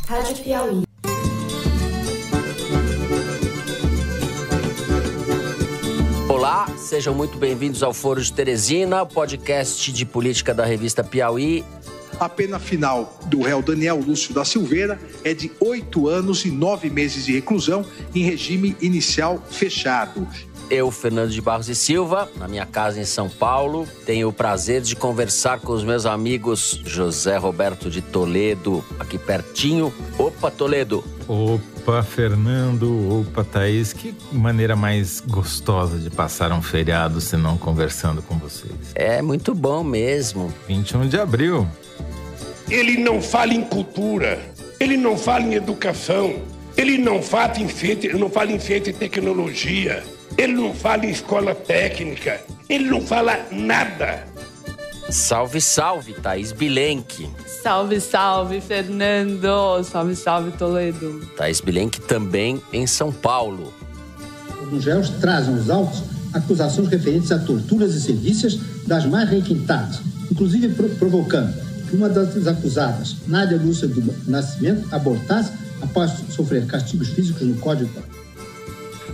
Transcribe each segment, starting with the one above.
Rádio Piauí. Olá, sejam muito bem-vindos ao Foro de Teresina, podcast de política da revista Piauí. A pena final do réu Daniel Lúcio da Silveira é de 8 anos e 9 meses de reclusão em regime inicial fechado. Eu, Fernando de Barros e Silva, na minha casa em São Paulo, tenho o prazer de conversar com os meus amigos José Roberto de Toledo, aqui pertinho. Opa, Toledo! Opa, Fernando! Opa, Thaís! Que maneira mais gostosa de passar um feriado se não conversando com vocês. É muito bom mesmo. 21 de abril. Ele não fala em cultura, ele não fala em educação, ele não fala em ciência e tecnologia. Ele não fala em escola técnica, ele não fala nada. Salve, salve, Thaís Bilenque. Salve, salve, Fernando. Salve, salve, Toledo. Thaís Bilenque também em São Paulo. Os réus trazem aos autos acusações referentes a torturas e sevícias das mais requintadas, inclusive provocando que uma das acusadas, Nádia Lúcia do Nascimento, abortasse após sofrer castigos físicos no Código Penal.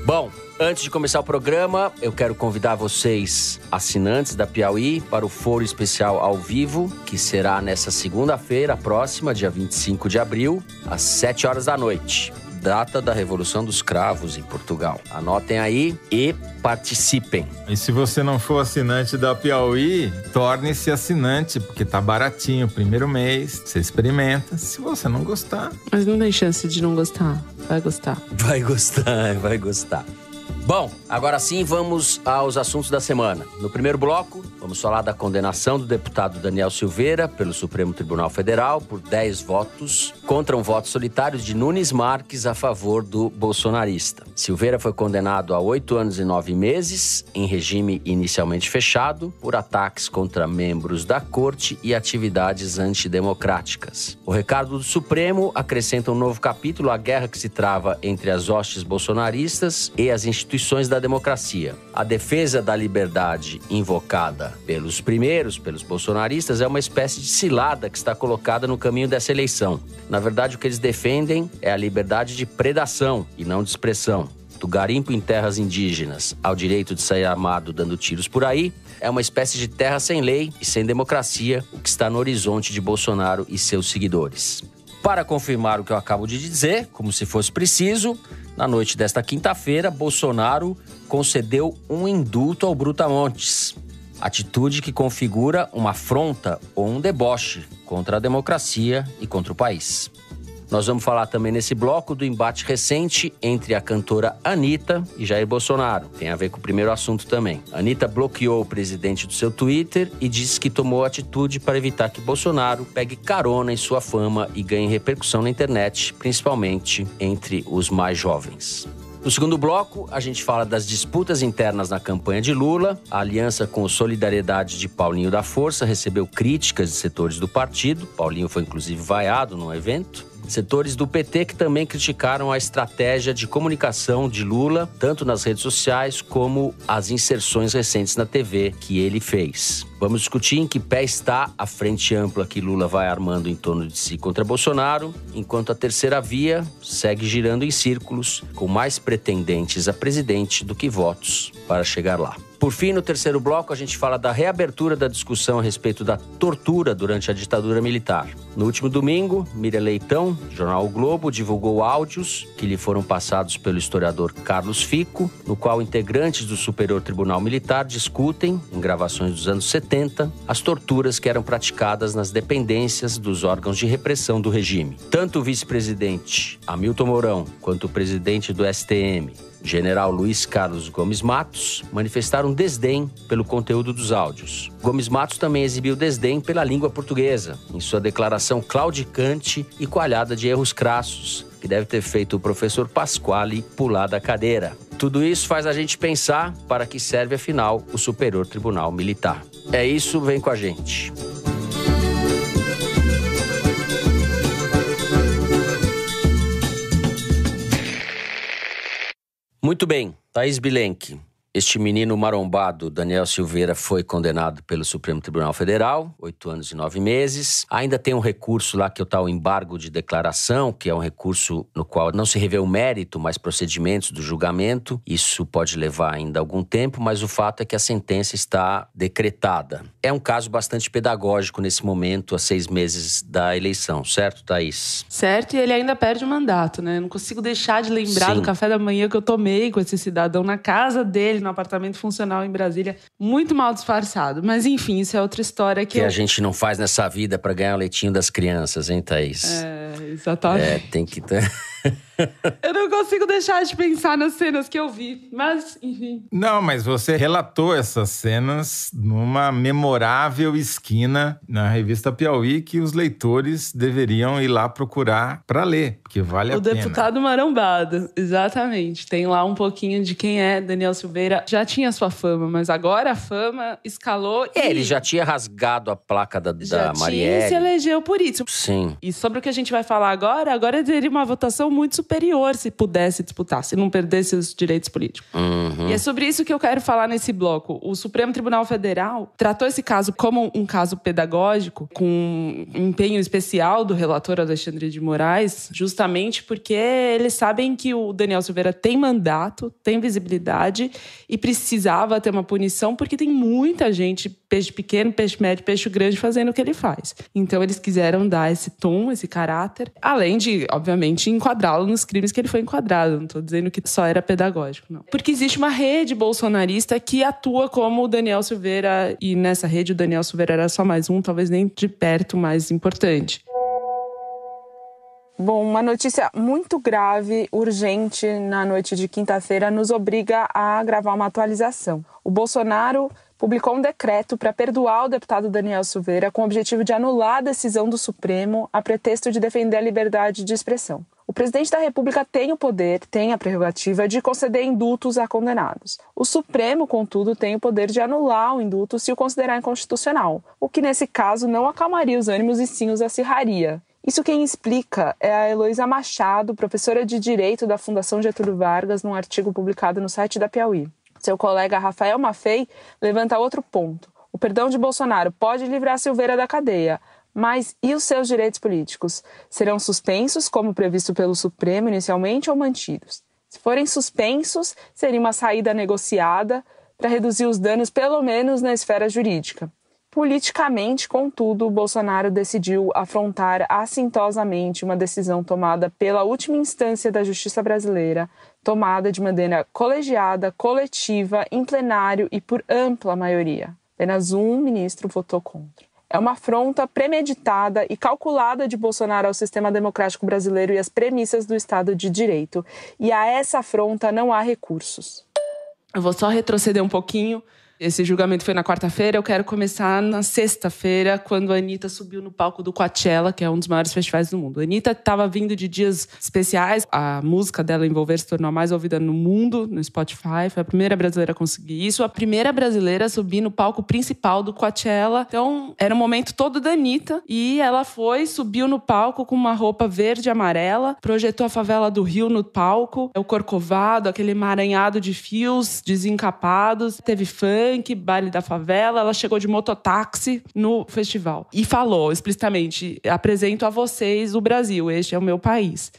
Bom, antes de começar o programa, eu quero convidar vocês, assinantes da Piauí, para o Foro Especial ao Vivo, que será nessa segunda-feira próxima, dia 25 de abril, às 7 horas da noite. Data da Revolução dos Cravos em Portugal. Anotem aí e participem. E se você não for assinante da Piauí, torne-se assinante, porque tá baratinho. Primeiro mês, você experimenta. Se você não gostar... Mas não tem chance de não gostar. Vai gostar. Vai gostar, vai gostar. Bom, agora sim vamos aos assuntos da semana. No primeiro bloco, vamos falar da condenação do deputado Daniel Silveira pelo Supremo Tribunal Federal por 10 votos contra um voto solitário de Nunes Marques a favor do bolsonarista. Silveira foi condenado a 8 anos e 9 meses, em regime inicialmente fechado, por ataques contra membros da corte e atividades antidemocráticas. O recado do Supremo acrescenta um novo capítulo à guerra que se trava entre as hostes bolsonaristas e as instituições da democracia. A defesa da liberdade invocada pelos bolsonaristas, é uma espécie de cilada que está colocada no caminho dessa eleição. Na verdade, o que eles defendem é a liberdade de predação e não de expressão. Do garimpo em terras indígenas ao direito de sair armado dando tiros por aí, é uma espécie de terra sem lei e sem democracia, o que está no horizonte de Bolsonaro e seus seguidores. Para confirmar o que eu acabo de dizer, como se fosse preciso, na noite desta quinta-feira, Bolsonaro concedeu um indulto ao Brutamontes. Atitude que configura uma afronta ou um deboche contra a democracia e contra o país. Nós vamos falar também nesse bloco do embate recente entre a cantora Anitta e Jair Bolsonaro. Tem a ver com o primeiro assunto também. Anitta bloqueou o presidente do seu Twitter e disse que tomou atitude para evitar que Bolsonaro pegue carona em sua fama e ganhe repercussão na internet, principalmente entre os mais jovens. No segundo bloco, a gente fala das disputas internas na campanha de Lula. A aliança com o Solidariedade de Paulinho da Força recebeu críticas de setores do partido. Paulinho foi inclusive vaiado num evento. Setores do PT que também criticaram a estratégia de comunicação de Lula, tanto nas redes sociais como as inserções recentes na TV que ele fez. Vamos discutir em que pé está a frente ampla que Lula vai armando em torno de si contra Bolsonaro, enquanto a terceira via segue girando em círculos, com mais pretendentes a presidente do que votos para chegar lá. Por fim, no terceiro bloco, a gente fala da reabertura da discussão a respeito da tortura durante a ditadura militar. No último domingo, Miriam Leitão, jornal O Globo, divulgou áudios que lhe foram passados pelo historiador Carlos Fico, no qual integrantes do Superior Tribunal Militar discutem, em gravações dos anos 70, as torturas que eram praticadas nas dependências dos órgãos de repressão do regime. Tanto o vice-presidente Hamilton Mourão quanto o presidente do STM, General Luiz Carlos Gomes Matos, manifestaram desdém pelo conteúdo dos áudios. Gomes Matos também exibiu desdém pela língua portuguesa, em sua declaração claudicante e coalhada de erros crassos, que deve ter feito o professor Pasquale pular da cadeira. Tudo isso faz a gente pensar para que serve, afinal, o Superior Tribunal Militar. É isso, vem com a gente. Muito bem, Thaís Bilenque. Este menino marombado, Daniel Silveira, foi condenado pelo Supremo Tribunal Federal, 8 anos e 9 meses. Ainda tem um recurso lá, que é o tal embargo de declaração, que é um recurso no qual não se revê o mérito, mas procedimentos do julgamento. Isso pode levar ainda algum tempo, mas o fato é que a sentença está decretada. É um caso bastante pedagógico nesse momento, a 6 meses da eleição, certo, Thaís? Certo, e ele ainda perde o mandato, né? Eu não consigo deixar de lembrar do café da manhã que eu tomei com esse cidadão na casa dele, no apartamento funcional em Brasília, muito mal disfarçado. Mas enfim, isso é outra história que a gente não faz nessa vida para ganhar o leitinho das crianças, hein, Thaís? Exatamente. Tem que ter... Eu não consigo deixar de pensar nas cenas que eu vi, mas enfim. Não, mas você relatou essas cenas numa memorável esquina na revista Piauí que os leitores deveriam ir lá procurar para ler, porque vale a pena. O deputado marombado, exatamente. Tem lá um pouquinho de quem é Daniel Silveira. Já tinha sua fama, mas agora a fama escalou. Ele já tinha rasgado a placa da Marielle. E se elegeu por isso. Sim. E sobre o que a gente vai falar agora teria uma votação muito superior se pudesse disputar, se não perdesse os direitos políticos. Uhum. E é sobre isso que eu quero falar nesse bloco. O Supremo Tribunal Federal tratou esse caso como um caso pedagógico, com um empenho especial do relator Alexandre de Moraes, justamente porque eles sabem que o Daniel Silveira tem mandato, tem visibilidade e precisava ter uma punição, porque tem muita gente, peixe pequeno, peixe médio, peixe grande, fazendo o que ele faz. Então eles quiseram dar esse tom, esse caráter, além de, obviamente, enquadrá-lo nos crimes que ele foi enquadrado. Não estou dizendo que só era pedagógico, não. Porque existe uma rede bolsonarista que atua como o Daniel Silveira, e nessa rede o Daniel Silveira era só mais um, talvez nem de perto mais importante. Bom, uma notícia muito grave, urgente, na noite de quinta-feira, nos obriga a gravar uma atualização. O Bolsonaro publicou um decreto para perdoar o deputado Daniel Silveira com o objetivo de anular a decisão do Supremo a pretexto de defender a liberdade de expressão. O presidente da República tem o poder, tem a prerrogativa de conceder indultos a condenados. O Supremo, contudo, tem o poder de anular o indulto se o considerar inconstitucional, o que, nesse caso, não acalmaria os ânimos e sim os acirraria. Isso quem explica é a Heloísa Machado, professora de Direito da Fundação Getúlio Vargas, num artigo publicado no site da Piauí. Seu colega Rafael Maffei levanta outro ponto. O perdão de Bolsonaro pode livrar Silveira da cadeia, mas e os seus direitos políticos? Serão suspensos, como previsto pelo Supremo inicialmente, ou mantidos? Se forem suspensos, seria uma saída negociada para reduzir os danos, pelo menos na esfera jurídica. Politicamente, contudo, Bolsonaro decidiu afrontar assintosamente uma decisão tomada pela última instância da justiça brasileira, tomada de maneira colegiada, coletiva, em plenário e por ampla maioria. Apenas um ministro votou contra. É uma afronta premeditada e calculada de Bolsonaro ao sistema democrático brasileiro e às premissas do Estado de Direito. E a essa afronta não há recursos. Eu vou só retroceder um pouquinho. Esse julgamento foi na quarta-feira, eu quero começar na sexta-feira, quando a Anitta subiu no palco do Coachella, que é um dos maiores festivais do mundo. A Anitta estava vindo de dias especiais, a música dela Envolver se tornou a mais ouvida no mundo, no Spotify, foi a primeira brasileira a conseguir isso, a primeira brasileira a subir no palco principal do Coachella. Então, era um momento todo da Anitta, e ela subiu no palco com uma roupa verde e amarela, projetou a favela do Rio no palco, o Corcovado, aquele emaranhado de fios desencapados, teve funk, baile da favela, ela chegou de mototáxi no festival e falou explicitamente: apresento a vocês o Brasil, este é o meu país.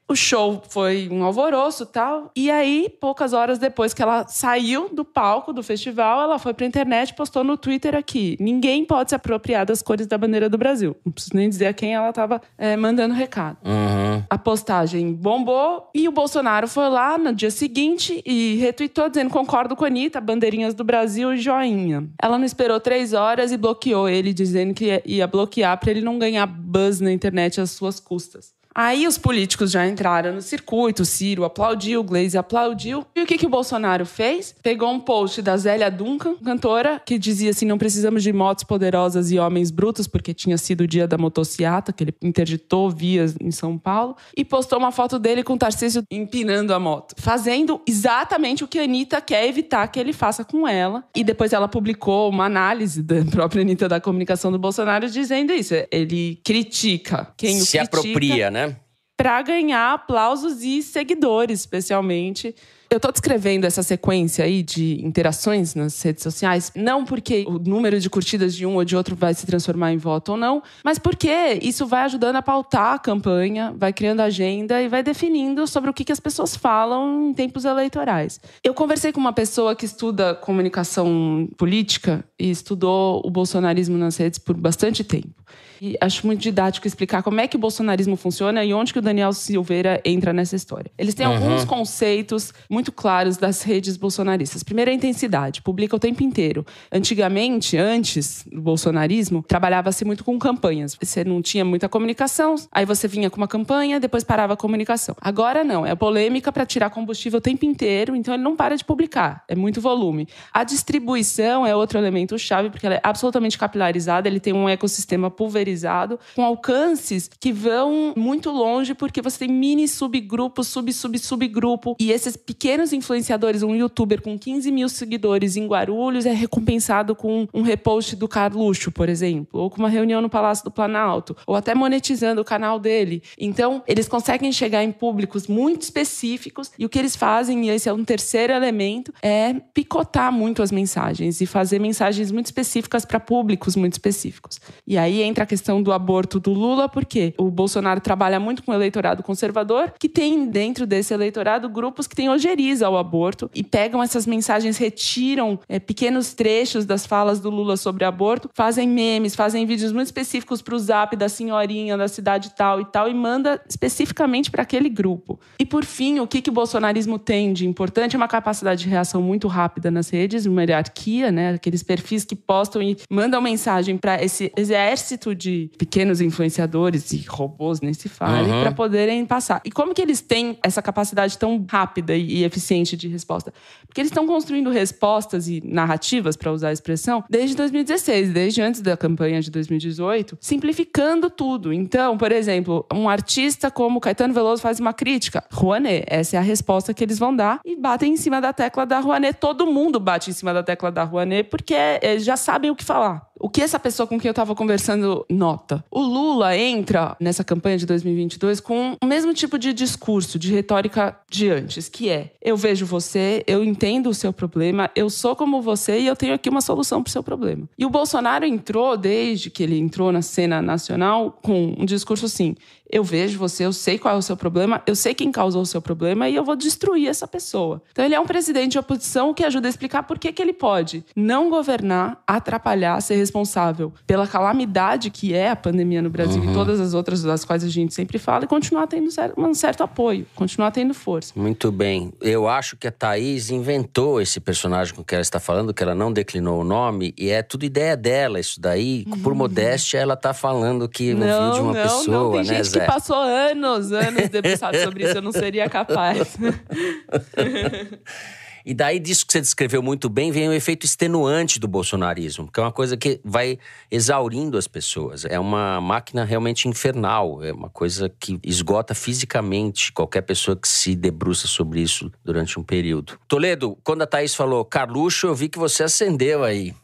O show foi um alvoroço e tal. E aí, poucas horas depois que ela saiu do palco do festival, ela foi pra internet e postou no Twitter aqui: ninguém pode se apropriar das cores da bandeira do Brasil. Não preciso nem dizer a quem ela tava mandando recado. Uhum. A postagem bombou e o Bolsonaro foi lá no dia seguinte e retweetou dizendo: concordo com a Anitta, bandeirinhas do Brasil e joinha. Ela não esperou 3 horas e bloqueou ele, dizendo que ia bloquear pra ele não ganhar buzz na internet às suas custas. Aí os políticos já entraram no circuito, o Ciro aplaudiu, o Gleisi aplaudiu. E o que o Bolsonaro fez? Pegou um post da Zélia Duncan, cantora, que dizia assim: não precisamos de motos poderosas e homens brutos, porque tinha sido o dia da motociata, que ele interditou vias em São Paulo, e postou uma foto dele com o Tarcísio empinando a moto, fazendo exatamente o que a Anitta quer evitar que ele faça com ela. E depois ela publicou uma análise da própria Anitta da comunicação do Bolsonaro dizendo isso: ele critica quem o se critica. Apropria, né? para ganhar aplausos e seguidores, especialmente. Eu tô descrevendo essa sequência aí de interações nas redes sociais, não porque o número de curtidas de um ou de outro vai se transformar em voto ou não, mas porque isso vai ajudando a pautar a campanha, vai criando agenda e vai definindo sobre o que as pessoas falam em tempos eleitorais. Eu conversei com uma pessoa que estuda comunicação política e estudou o bolsonarismo nas redes por bastante tempo. E acho muito didático explicar como é que o bolsonarismo funciona e onde que o Daniel Silveira entra nessa história. Eles têm alguns conceitos muito claros das redes bolsonaristas. Primeiro, a intensidade. Publica o tempo inteiro. Antigamente, antes do bolsonarismo, trabalhava-se muito com campanhas. Você não tinha muita comunicação, aí você vinha com uma campanha, depois parava a comunicação. Agora não, é polêmica para tirar combustível o tempo inteiro, então ele não para de publicar. É muito volume. A distribuição é outro elemento chave, porque ela é absolutamente capilarizada, ele tem um ecossistema pulverizado, com alcances que vão muito longe, porque você tem mini subgrupos, subgrupo. E esses pequenos influenciadores, um youtuber com 15 mil seguidores em Guarulhos é recompensado com um repost do Carluxo, por exemplo, ou com uma reunião no Palácio do Planalto, ou até monetizando o canal dele. Então, eles conseguem chegar em públicos muito específicos e o que eles fazem, e esse é um terceiro elemento, é picotar muito as mensagens e fazer mensagens muito específicas para públicos muito específicos. E aí entra a questão do aborto do Lula, porque o Bolsonaro trabalha muito com o eleitorado conservador, que tem dentro desse eleitorado grupos que têm ojeriza ao aborto e pegam essas mensagens, retiram pequenos trechos das falas do Lula sobre aborto, fazem memes, fazem vídeos muito específicos para o zap da senhorinha da cidade tal e tal e manda especificamente para aquele grupo. E por fim, o que o bolsonarismo tem de importante é uma capacidade de reação muito rápida nas redes, uma hierarquia, né? Aqueles perfis que postam e mandam mensagem para esse exército de pequenos influenciadores e robôs, nem se fale, para poderem passar. E como que eles têm essa capacidade tão rápida e eficiente de resposta? Porque eles estão construindo respostas e narrativas, para usar a expressão, desde 2016, desde antes da campanha de 2018, simplificando tudo. Então, por exemplo, um artista como Caetano Veloso faz uma crítica. Rouanet, essa é a resposta que eles vão dar e batem em cima da tecla da Rouanet. Todo mundo bate em cima da tecla da Rouanet porque já sabem o que falar. O que essa pessoa com quem eu estava conversando nota? O Lula entra nessa campanha de 2022 com o mesmo tipo de discurso, de retórica de antes, que é: eu vejo você, eu entendo o seu problema, eu sou como você e eu tenho aqui uma solução para o seu problema. E o Bolsonaro entrou, desde que ele entrou na cena nacional, com um discurso assim: eu vejo você, eu sei qual é o seu problema, eu sei quem causou o seu problema e eu vou destruir essa pessoa. Então ele é um presidente de oposição que ajuda a explicar por que ele pode não governar, atrapalhar, ser responsável pela calamidade que é a pandemia no Brasil e todas as outras das quais a gente sempre fala e continuar tendo um certo apoio, continuar tendo força. Muito bem. Eu acho que a Thaís inventou esse personagem com que ela está falando, que ela não declinou o nome, e é tudo ideia dela isso daí. Por modéstia, ela está falando que ouviu de uma pessoa, tem né, gente Zé? que passou anos debruçado sobre isso, eu não seria capaz. E daí disso que você descreveu muito bem, vem o efeito extenuante do bolsonarismo, que é uma coisa que vai exaurindo as pessoas. É uma máquina realmente infernal, é uma coisa que esgota fisicamente qualquer pessoa que se debruça sobre isso durante um período. Toledo, quando a Thaís falou Carluxo, eu vi que você acendeu aí.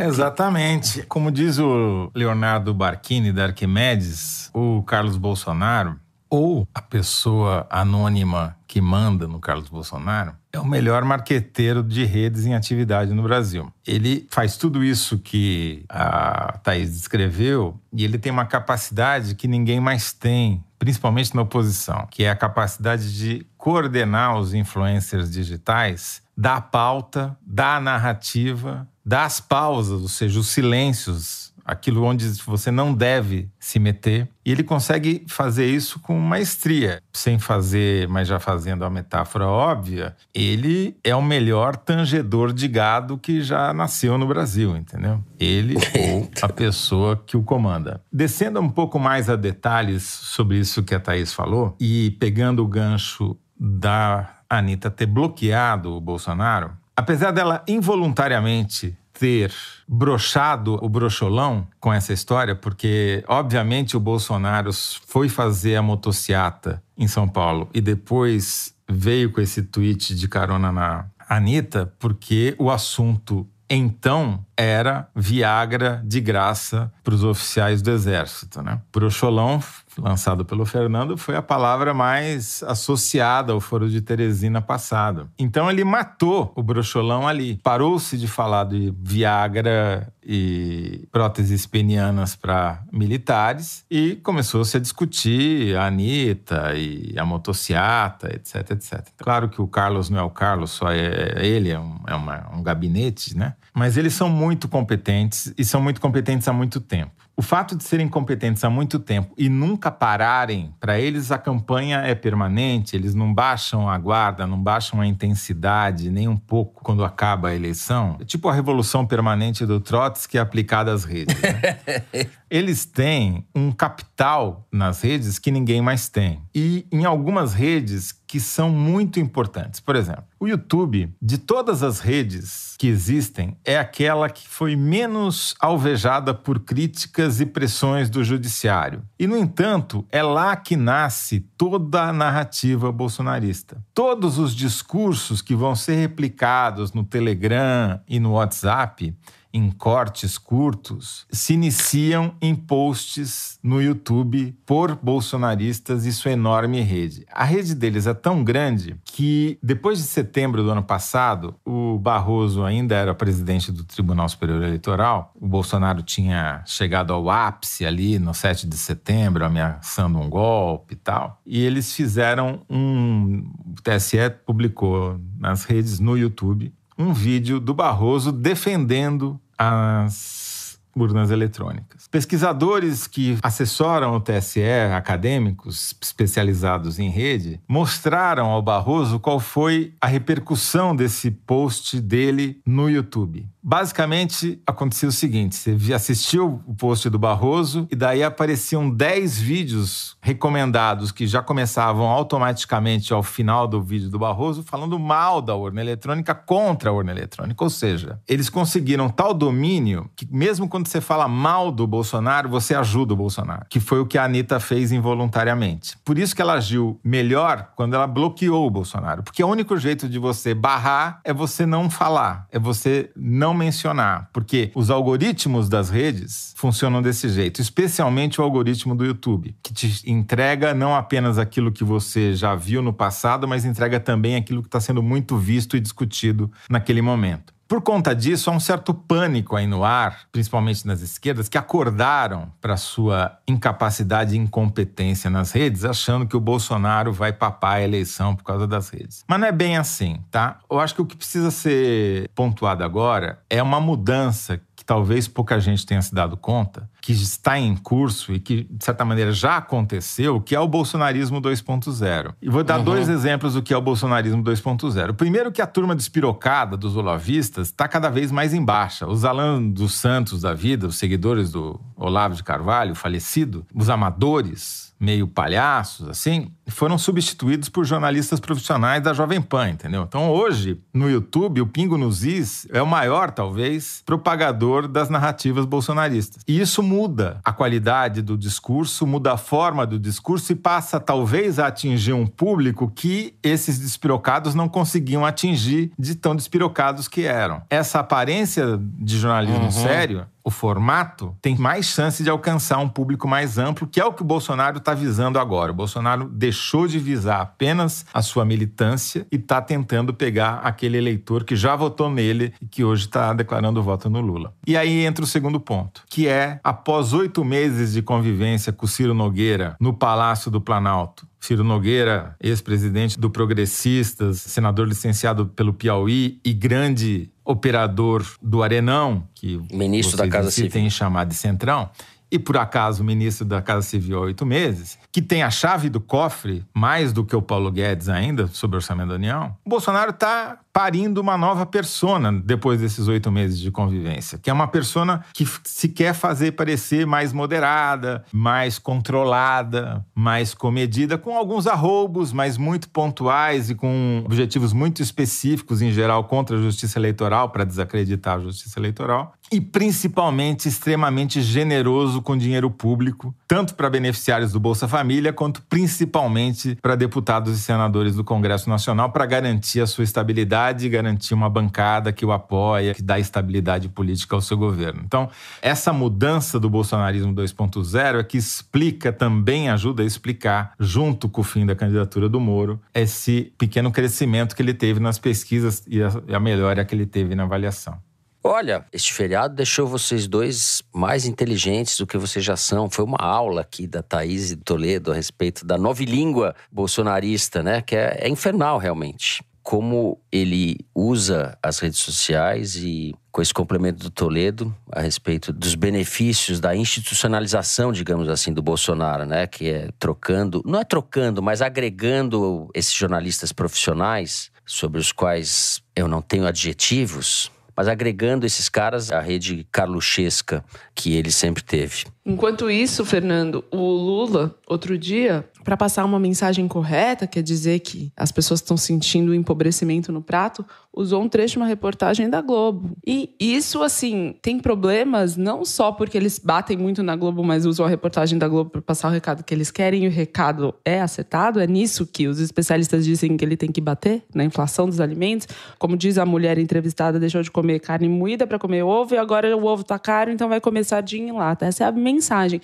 Exatamente. Como diz o Leonardo Barchini, da Arquimedes, o Carlos Bolsonaro, ou a pessoa anônima que manda no Carlos Bolsonaro, é o melhor marqueteiro de redes em atividade no Brasil. Ele faz tudo isso que a Thaís descreveu e ele tem uma capacidade que ninguém mais tem, principalmente na oposição, que é a capacidade de coordenar os influencers digitais, da pauta, da narrativa, das pausas, ou seja, os silêncios, aquilo onde você não deve se meter. E ele consegue fazer isso com maestria. Sem fazer, mas já fazendo a metáfora óbvia, ele é o melhor tangedor de gado que já nasceu no Brasil, entendeu? Ele ou a pessoa que o comanda. Descendo um pouco mais a detalhes sobre isso que a Thaís falou, e pegando o gancho da Anitta ter bloqueado o Bolsonaro, apesar dela involuntariamente ter broxado o brocholão com essa história, porque, obviamente, o Bolsonaro foi fazer a motociata em São Paulo e depois veio com esse tweet de carona na Anitta, porque o assunto, então, era Viagra de graça para os oficiais do Exército, né? Brocholão lançado pelo Fernando, foi a palavra mais associada ao Foro de Teresina passado. Então ele matou o broxolão ali. Parou-se de falar de Viagra e próteses penianas para militares e começou-se a discutir a Anitta e a motociata, etc, etc. Claro que o Carlos não é o Carlos, só ele, é um gabinete, né? Mas eles são muito competentes e são muito competentes há muito tempo. O fato de serem competentes há muito tempo e nunca pararem, para eles a campanha é permanente, eles não baixam a guarda, não baixam a intensidade nem um pouco quando acaba a eleição. É tipo a revolução permanente do Trotsky aplicada às redes, né? Eles têm um capital nas redes que ninguém mais tem. E em algumas redes que são muito importantes. Por exemplo, o YouTube, de todas as redes que existem, é aquela que foi menos alvejada por críticas e pressões do judiciário. E, no entanto, é lá que nasce toda a narrativa bolsonarista. Todos os discursos que vão ser replicados no Telegram e no WhatsApp, em cortes curtos, se iniciam em posts no YouTube por bolsonaristas e sua enorme rede. A rede deles é tão grande que, depois de setembro do ano passado, o Barroso ainda era presidente do Tribunal Superior Eleitoral, o Bolsonaro tinha chegado ao ápice ali no 7 de setembro, ameaçando um golpe e tal, e eles fizeram o TSE publicou nas redes, no YouTube, um vídeo do Barroso defendendo as urnas eletrônicas. Pesquisadores que assessoram o TSE, acadêmicos especializados em rede, mostraram ao Barroso qual foi a repercussão desse post dele no YouTube. Basicamente, acontecia o seguinte, você assistiu o post do Barroso e daí apareciam 10 vídeos recomendados que já começavam automaticamente ao final do vídeo do Barroso falando mal da urna eletrônica contra a urna eletrônica. Ou seja, eles conseguiram tal domínio que mesmo quando você fala mal do Bolsonaro, você ajuda o Bolsonaro, que foi o que a Anitta fez involuntariamente. Por isso que ela agiu melhor quando ela bloqueou o Bolsonaro, porque o único jeito de você barrar é você não falar, é você não mencionar, porque os algoritmos das redes funcionam desse jeito, especialmente o algoritmo do YouTube, que te entrega não apenas aquilo que você já viu no passado, mas entrega também aquilo que está sendo muito visto e discutido naquele momento. Por conta disso, há um certo pânico aí no ar, principalmente nas esquerdas, que acordaram para sua incapacidade e incompetência nas redes, achando que o Bolsonaro vai papar a eleição por causa das redes. Mas não é bem assim, tá? Eu acho que o que precisa ser pontuado agora é uma mudança que talvez pouca gente tenha se dado conta, que está em curso e que, de certa maneira, já aconteceu, que é o bolsonarismo 2.0. E vou dar 2 exemplos do que é o bolsonarismo 2.0. O primeiro, que a turma despirocada dos olavistas está cada vez mais em baixa. Os Alan dos Santos da vida, os seguidores do Olavo de Carvalho, falecido, os amadores, meio palhaços, assim, foram substituídos por jornalistas profissionais da Jovem Pan, entendeu? Então, hoje, no YouTube, o Pingo nos Is é o maior, talvez, propagador das narrativas bolsonaristas. E isso muda a qualidade do discurso, muda a forma do discurso e passa, talvez, a atingir um público que esses despirocados não conseguiam atingir de tão despirocados que eram. Essa aparência de jornalismo sério, o formato, tem mais chance de alcançar um público mais amplo, que é o que o Bolsonaro está visando agora. O Bolsonaro deixou de visar apenas a sua militância e está tentando pegar aquele eleitor que já votou nele e que hoje está declarando voto no Lula. E aí entra o segundo ponto, que é, após 8 meses de convivência com o Ciro Nogueira no Palácio do Planalto, Ciro Nogueira, ex-presidente do Progressistas, senador licenciado pelo Piauí e grande operador do Arenão, que ministro da Casa Civil tem chamado de Centrão, e por acaso ministro da Casa Civil há 8 meses, que tem a chave do cofre, mais do que o Paulo Guedes ainda, sobre o orçamento da União, o Bolsonaro está parindo uma nova persona depois desses 8 meses de convivência, que é uma persona que se quer fazer parecer mais moderada, mais controlada, mais comedida, com alguns arroubos, mas muito pontuais e com objetivos muito específicos, em geral, contra a justiça eleitoral, para desacreditar a justiça eleitoral, e principalmente extremamente generoso com dinheiro público, tanto para beneficiários do Bolsa Família, quanto principalmente para deputados e senadores do Congresso Nacional, para garantir a sua estabilidade e garantir uma bancada que o apoia, que dá estabilidade política ao seu governo. Então, essa mudança do bolsonarismo 2.0 é que explica, também ajuda a explicar, junto com o fim da candidatura do Moro, esse pequeno crescimento que ele teve nas pesquisas e a melhora que ele teve na avaliação. Olha, este feriado deixou vocês dois mais inteligentes do que vocês já são. Foi uma aula aqui da Thaís Toledo a respeito da nova língua bolsonarista, né? Que é infernal, realmente. Como ele usa as redes sociais e com esse complemento do Toledo a respeito dos benefícios da institucionalização, digamos assim, do Bolsonaro, né? Que é trocando, não é trocando, mas agregando esses jornalistas profissionais sobre os quais eu não tenho adjetivos, mas agregando esses caras à rede carluchesca que ele sempre teve. Enquanto isso, Fernando, o Lula, outro dia, para passar uma mensagem correta, quer dizer que as pessoas estão sentindo o empobrecimento no prato, usou um trecho de uma reportagem da Globo. E isso, assim, tem problemas não só porque eles batem muito na Globo, mas usam a reportagem da Globo para passar o recado que eles querem e o recado é acertado. É nisso que os especialistas dizem que ele tem que bater, na inflação dos alimentos. Como diz a mulher entrevistada, deixou de comer carne moída para comer ovo e agora o ovo tá caro, então vai comer sardinha em lata. Essa é a mensagem.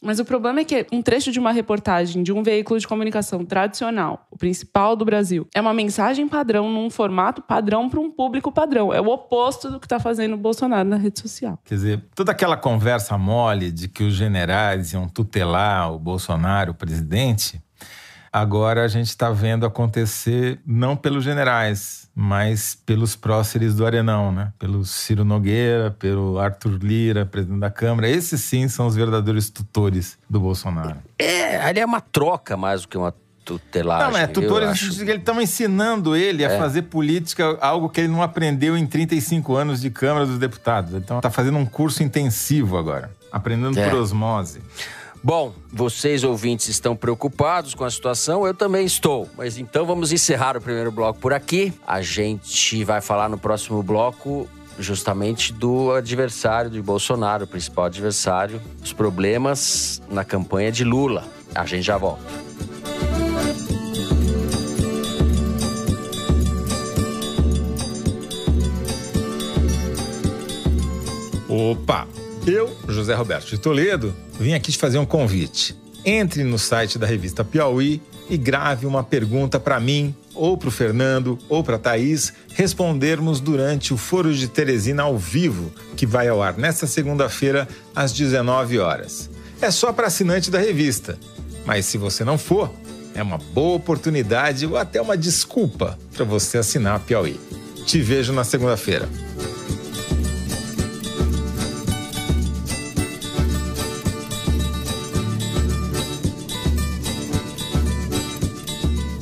Mas o problema é que um trecho de uma reportagem de um veículo de comunicação tradicional, o principal do Brasil, é uma mensagem padrão num formato padrão para um público padrão. É o oposto do que está fazendo o Bolsonaro na rede social. Quer dizer, toda aquela conversa mole de que os generais iam tutelar o Bolsonaro, o presidente, agora a gente está vendo acontecer não pelos generais, mas pelos próceres do Arenão, né? Pelo Ciro Nogueira, pelo Arthur Lira, presidente da Câmara. Esses sim são os verdadeiros tutores do Bolsonaro. Ali é uma troca mais do que uma tutelagem. Não, tutores no sentido que eles estão ensinando ele a fazer política, algo que ele não aprendeu em 35 anos de Câmara dos Deputados. Então está fazendo um curso intensivo agora, aprendendo por osmose. Bom, vocês ouvintes estão preocupados com a situação, eu também estou. Mas então vamos encerrar o primeiro bloco por aqui. A gente vai falar no próximo bloco justamente do adversário de Bolsonaro, o principal adversário, os problemas na campanha de Lula. A gente já volta. Opa! Eu, José Roberto de Toledo, vim aqui te fazer um convite. Entre no site da revista Piauí e grave uma pergunta para mim, ou para o Fernando, ou para a Thaís, respondermos durante o Foro de Teresina ao vivo, que vai ao ar nesta segunda-feira, às 19 horas. É só para assinante da revista. Mas se você não for, é uma boa oportunidade ou até uma desculpa para você assinar a Piauí. Te vejo na segunda-feira.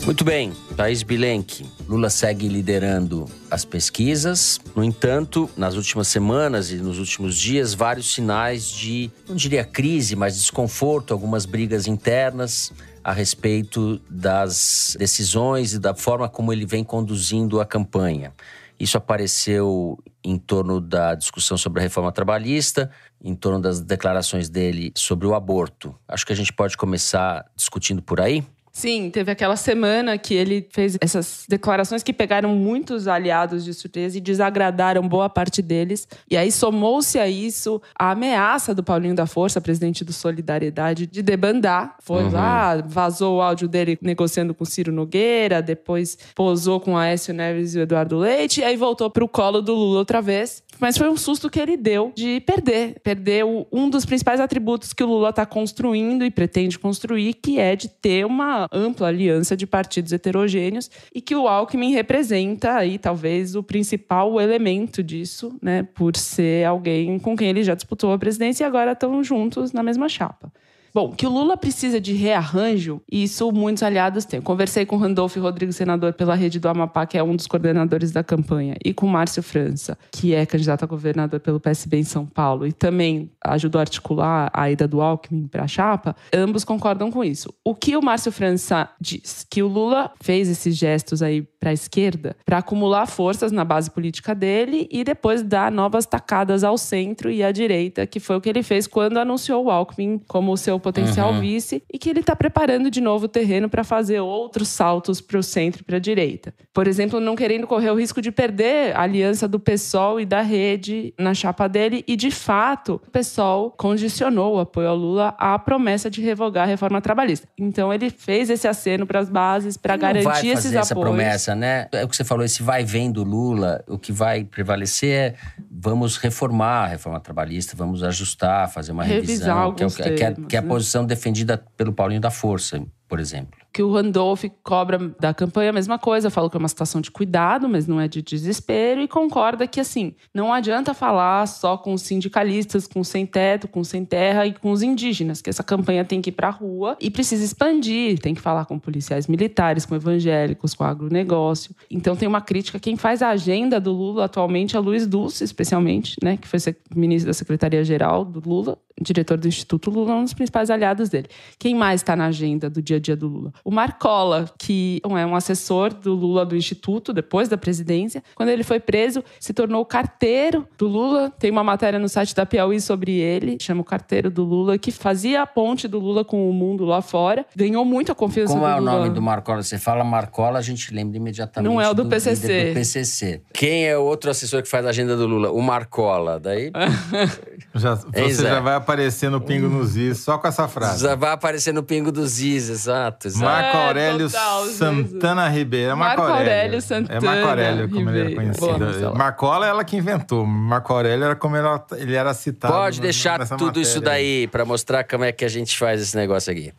Muito bem, Thaís Bilenque. Lula segue liderando as pesquisas. No entanto, nas últimas semanas e nos últimos dias, vários sinais de, não diria crise, mas desconforto, algumas brigas internas a respeito das decisões e da forma como ele vem conduzindo a campanha. Isso apareceu em torno da discussão sobre a reforma trabalhista, em torno das declarações dele sobre o aborto. Acho que a gente pode começar discutindo por aí. Sim, teve aquela semana que ele fez essas declarações que pegaram muitos aliados de surpresa e desagradaram boa parte deles. E aí somou-se a isso a ameaça do Paulinho da Força, presidente do Solidariedade, de debandar. Foi lá, vazou o áudio dele negociando com Ciro Nogueira, depois posou com Aécio Neves e o Eduardo Leite, e aí voltou pro colo do Lula outra vez. Mas foi um susto que ele deu de perder. Perdeu um dos principais atributos que o Lula está construindo e pretende construir, que é de ter uma ampla aliança de partidos heterogêneos e que o Alckmin representa aí talvez o principal elemento disso, né? Por ser alguém com quem ele já disputou a presidência e agora estão juntos na mesma chapa. Bom, que o Lula precisa de rearranjo, isso muitos aliados têm. Eu conversei com o Randolfo Rodrigues, senador pela Rede do Amapá, que é um dos coordenadores da campanha, e com o Márcio França, que é candidato a governador pelo PSB em São Paulo, e também ajudou a articular a ida do Alckmin para a chapa. Ambos concordam com isso. O que o Márcio França diz? Que o Lula fez esses gestos aí para a esquerda para acumular forças na base política dele e depois dar novas tacadas ao centro e à direita, que foi o que ele fez quando anunciou o Alckmin como seu potencial vice, e que ele está preparando de novo o terreno para fazer outros saltos para o centro e para a direita. Por exemplo, não querendo correr o risco de perder a aliança do PSOL e da Rede na chapa dele, e de fato o PSOL condicionou o apoio ao Lula à promessa de revogar a reforma trabalhista. Então ele fez esse aceno para as bases para garantir esses apoios. Essa promessa, né? É o que você falou, esse vai e vem do Lula, o que vai prevalecer é vamos reformar a reforma trabalhista, vamos ajustar, fazer uma revisão, que é a posição defendida pelo Paulinho da Força, por exemplo. Que o Randolph cobra da campanha a mesma coisa, fala que é uma situação de cuidado, mas não é de desespero, e concorda que, assim, não adianta falar só com os sindicalistas, com os sem-teto, com os sem-terra e com os indígenas, que essa campanha tem que ir pra rua e precisa expandir, tem que falar com policiais militares, com evangélicos, com agronegócio. Então tem uma crítica, quem faz a agenda do Lula atualmente é Luiz Dulce, especialmente, né, que foi ministro da Secretaria-Geral do Lula, diretor do Instituto Lula, um dos principais aliados dele. Quem mais está na agenda do dia a dia do Lula? O Marcola, que é um assessor do Lula do Instituto, depois da presidência. Quando ele foi preso, se tornou carteiro do Lula. Tem uma matéria no site da Piauí sobre ele, chama o carteiro do Lula, que fazia a ponte do Lula com o mundo lá fora. Ganhou muito a confiança do Lula. Como é o nome do Marcola? Você fala Marcola, a gente lembra imediatamente não é o do PCC. Do PCC. Quem é o outro assessor que faz a agenda do Lula? O Marcola. Daí... Você já vai aparecer no Pingo nos Is, só com essa frase. Já vai aparecer no Pingo dos Is, exato. Marco Aurélio Santana Ribeiro. Marco Aurélio Santana. É Marco Aurélio, como ele era conhecido. Marcola é ela que inventou. Marco Aurélio era como ele era citado. Pode deixar tudo isso daí para mostrar como é que a gente faz esse negócio aqui.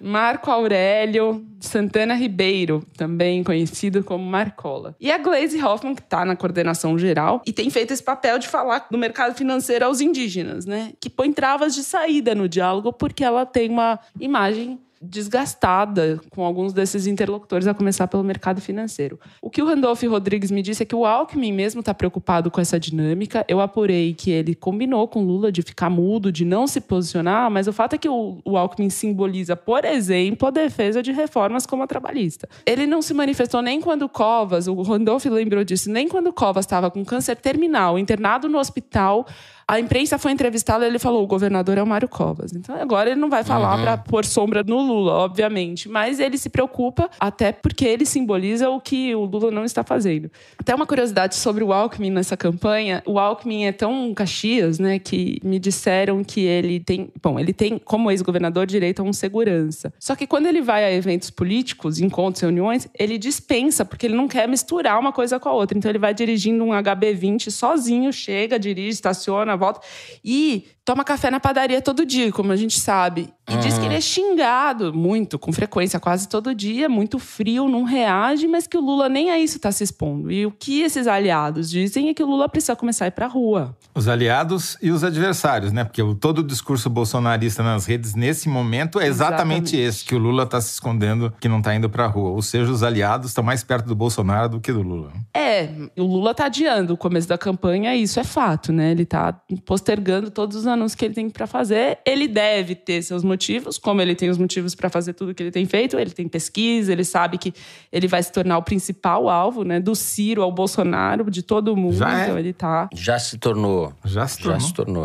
Marco Aurélio Santana Ribeiro, também conhecido como Marcola. E a Gleisi Hoffmann, que está na coordenação geral e tem feito esse papel de falar do mercado financeiro aos indígenas, né? Que põe travas de saída no diálogo porque ela tem uma imagem desgastada com alguns desses interlocutores, a começar pelo mercado financeiro. O que o Randolph Rodrigues me disse é que o Alckmin mesmo está preocupado com essa dinâmica. Eu apurei que ele combinou com o Lula de ficar mudo, de não se posicionar, mas o fato é que o Alckmin simboliza, por exemplo, a defesa de reformas como a trabalhista. Ele não se manifestou nem quando Covas, o Randolph lembrou disso, nem quando Covas estava com câncer terminal, internado no hospital. A imprensa foi entrevistada e ele falou, o governador é o Mário Covas. Então agora ele não vai falar para pôr sombra no Lula, obviamente. Mas ele se preocupa, até porque ele simboliza o que o Lula não está fazendo. Até uma curiosidade sobre o Alckmin nessa campanha. O Alckmin é tão Caxias, né, que me disseram que ele tem... Bom, ele tem, como ex-governador, direito a um segurança. Só que quando ele vai a eventos políticos, encontros, reuniões, ele dispensa, porque ele não quer misturar uma coisa com a outra. Então ele vai dirigindo um HB20 sozinho, chega, dirige, estaciona, volta e toma café na padaria todo dia, como a gente sabe. E diz que ele é xingado muito, com frequência, quase todo dia, muito frio, não reage, mas que o Lula nem a isso está se expondo. E o que esses aliados dizem é que o Lula precisa começar a ir pra rua. Os aliados e os adversários, né? Porque todo o discurso bolsonarista nas redes, nesse momento, é exatamente esse, que o Lula está se escondendo, que não está indo pra rua. Ou seja, os aliados estão mais perto do Bolsonaro do que do Lula. O Lula está adiando o começo da campanha, isso é fato, né? Ele está postergando todos os anúncios que ele tem para fazer. Ele deve ter seus motivos, como ele tem os motivos para fazer tudo que ele tem feito. Ele tem pesquisa, ele sabe que ele vai se tornar o principal alvo, né? Do Ciro ao Bolsonaro, de todo mundo. Então ele tá... Já se tornou,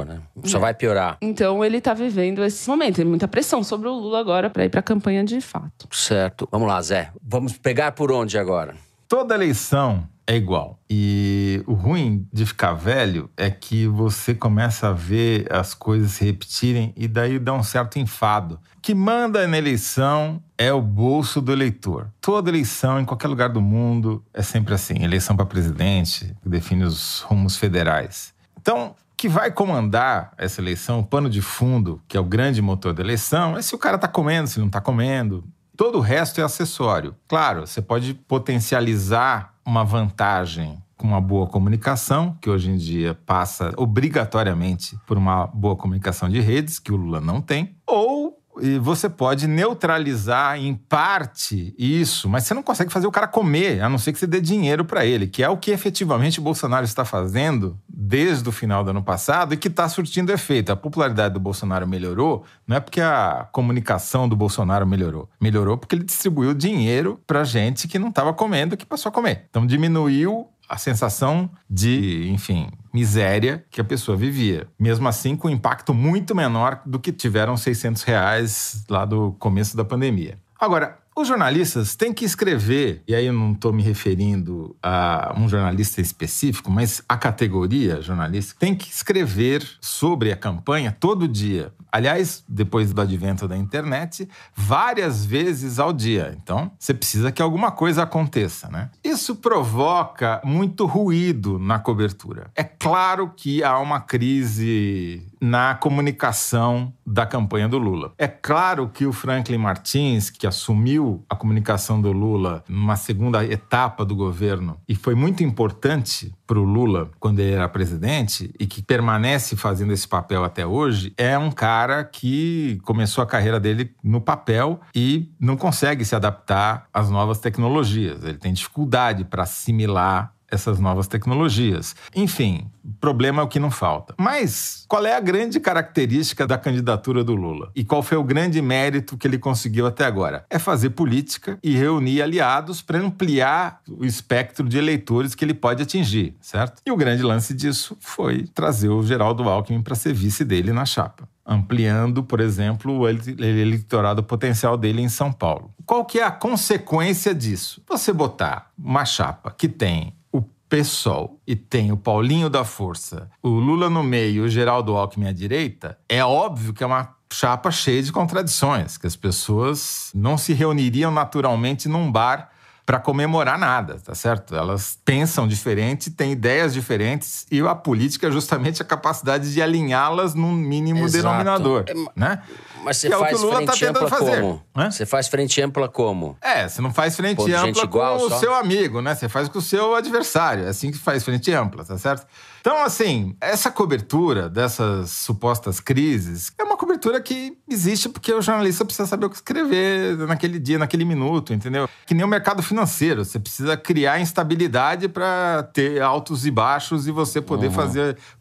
né? Só vai piorar. Então ele tá vivendo esse momento. Tem muita pressão sobre o Lula agora para ir para a campanha de fato. Certo. Vamos lá, Zé. Vamos pegar por onde agora? Toda eleição é igual. E o ruim de ficar velho é que você começa a ver as coisas se repetirem e daí dá um certo enfado. O que manda na eleição é o bolso do eleitor. Toda eleição, em qualquer lugar do mundo, é sempre assim. Eleição para presidente, que define os rumos federais. Então, o que vai comandar essa eleição, o pano de fundo, que é o grande motor da eleição, é se o cara está comendo, se não está comendo. Todo o resto é acessório. Claro, você pode potencializar uma vantagem com uma boa comunicação, que hoje em dia passa obrigatoriamente por uma boa comunicação de redes, que o Lula não tem, ou e você pode neutralizar em parte isso, mas você não consegue fazer o cara comer, a não ser que você dê dinheiro para ele, que é o que efetivamente o Bolsonaro está fazendo desde o final do ano passado e que está surtindo efeito. A popularidade do Bolsonaro melhorou, não é porque a comunicação do Bolsonaro melhorou. Melhorou porque ele distribuiu dinheiro para gente que não estava comendo, que passou a comer. Então diminuiu a sensação de, enfim, miséria que a pessoa vivia. Mesmo assim, com um impacto muito menor do que tiveram R$600 lá do começo da pandemia. Agora, os jornalistas têm que escrever, e aí eu não estou me referindo a um jornalista específico, mas a categoria jornalística tem que escrever sobre a campanha todo dia. Aliás, depois do advento da internet, várias vezes ao dia. Então, você precisa que alguma coisa aconteça, né? Isso provoca muito ruído na cobertura. É claro que há uma crise na comunicação da campanha do Lula. É claro que o Franklin Martins, que assumiu a comunicação do Lula numa segunda etapa do governo e foi muito importante para o Lula quando ele era presidente e que permanece fazendo esse papel até hoje, é um cara que começou a carreira dele no papel e não consegue se adaptar às novas tecnologias. Ele tem dificuldade para assimilar essas novas tecnologias. Enfim, problema é o que não falta. Mas qual é a grande característica da candidatura do Lula? E qual foi o grande mérito que ele conseguiu até agora? É fazer política e reunir aliados para ampliar o espectro de eleitores que ele pode atingir, certo? E o grande lance disso foi trazer o Geraldo Alckmin para ser vice dele na chapa, ampliando, por exemplo, o eleitorado potencial dele em São Paulo. Qual que é a consequência disso? Você botar uma chapa que tem o PSOL e tem o Paulinho da Força, o Lula no meio e o Geraldo Alckmin à direita, é óbvio que é uma chapa cheia de contradições, que as pessoas não se reuniriam naturalmente num bar para comemorar nada, tá certo? Elas pensam diferente, têm ideias diferentes e a política é justamente a capacidade de alinhá-las num mínimo denominador, né? Mas você faz frente ampla como? Você faz frente ampla como? Você não faz frente ampla com o seu amigo, né? Você faz com o seu adversário. É assim que faz frente ampla, tá certo? Então, assim, essa cobertura dessas supostas crises é uma cobertura que existe porque o jornalista precisa saber o que escrever naquele dia, naquele minuto, entendeu? Que nem o mercado financeiro. Você precisa criar instabilidade para ter altos e baixos e você poder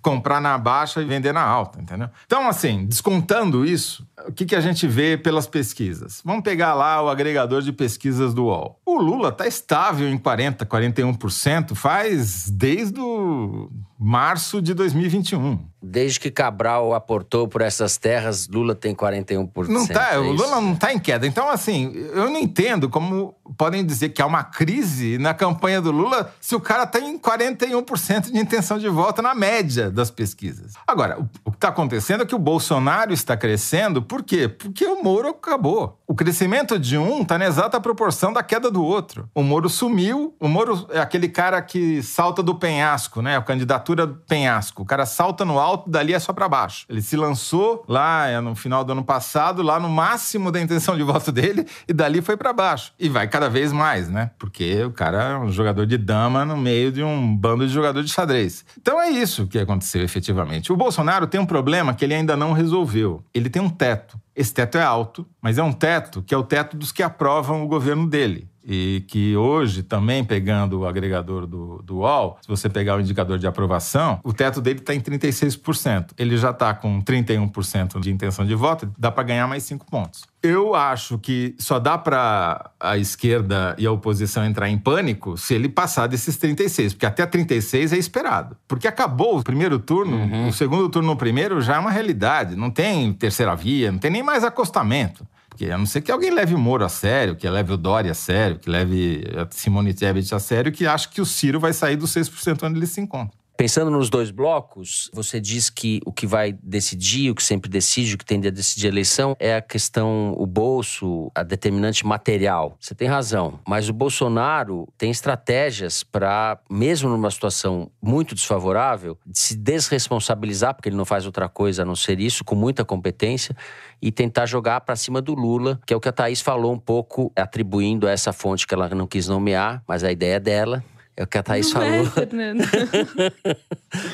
comprar na baixa e vender na alta, entendeu? Então, assim, descontando isso, o que a gente vê pelas pesquisas? Vamos pegar lá o agregador de pesquisas do UOL. O Lula está estável em 40%, 41%, faz desde o março de 2021. Desde que Cabral aportou por essas terras, Lula tem 41%. Não tá, o Lula não está em queda. Então, assim, eu não entendo como podem dizer que há uma crise na campanha do Lula se o cara está em 41% de intenção de voto na média das pesquisas. Agora, o que está acontecendo é que o Bolsonaro está crescendo. Por quê? Porque o Moro acabou. O crescimento de um está na exata proporção da queda do outro. O Moro sumiu. O Moro é aquele cara que salta do penhasco, né? A candidatura do penhasco. O cara salta no alto, dali é só para baixo. Ele se lançou lá no final do ano passado, lá no máximo da intenção de voto dele, e dali foi para baixo. E vai cada vez mais, né? Porque o cara é um jogador de dama no meio de um bando de jogador de xadrez. Então é isso que aconteceu efetivamente. O Bolsonaro tem um problema que ele ainda não resolveu. Ele tem um teto. Esse teto é alto, mas é um teto que é o teto dos que aprovam o governo dele. E que hoje, também pegando o agregador do UOL, se você pegar o indicador de aprovação, o teto dele está em 36%. Ele já está com 31% de intenção de voto, dá para ganhar mais 5 pontos. Eu acho que só dá para a esquerda e a oposição entrar em pânico se ele passar desses 36, porque até 36 é esperado. Porque acabou o primeiro turno, o segundo turno no primeiro já é uma realidade. Não tem terceira via, não tem nem mais acostamento. Porque a não ser que alguém leve o Moro a sério, que leve o Dória a sério, que leve a Simone Tebet a sério, que acha que o Ciro vai sair dos 6% onde ele se encontra. Pensando nos dois blocos, você diz que o que vai decidir, o que sempre decide, o que tende a decidir a eleição é a questão, o bolso, a determinante material. Você tem razão, mas o Bolsonaro tem estratégias para, mesmo numa situação muito desfavorável, de se desresponsabilizar, porque ele não faz outra coisa a não ser isso, com muita competência, e tentar jogar para cima do Lula, que é o que a Thaís falou um pouco, atribuindo a essa fonte que ela não quis nomear, mas a ideia dela. É o que a Thaís falou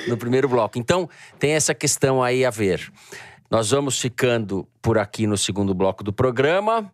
no primeiro bloco. Então, tem essa questão aí a ver. Nós vamos ficando por aqui no segundo bloco do programa.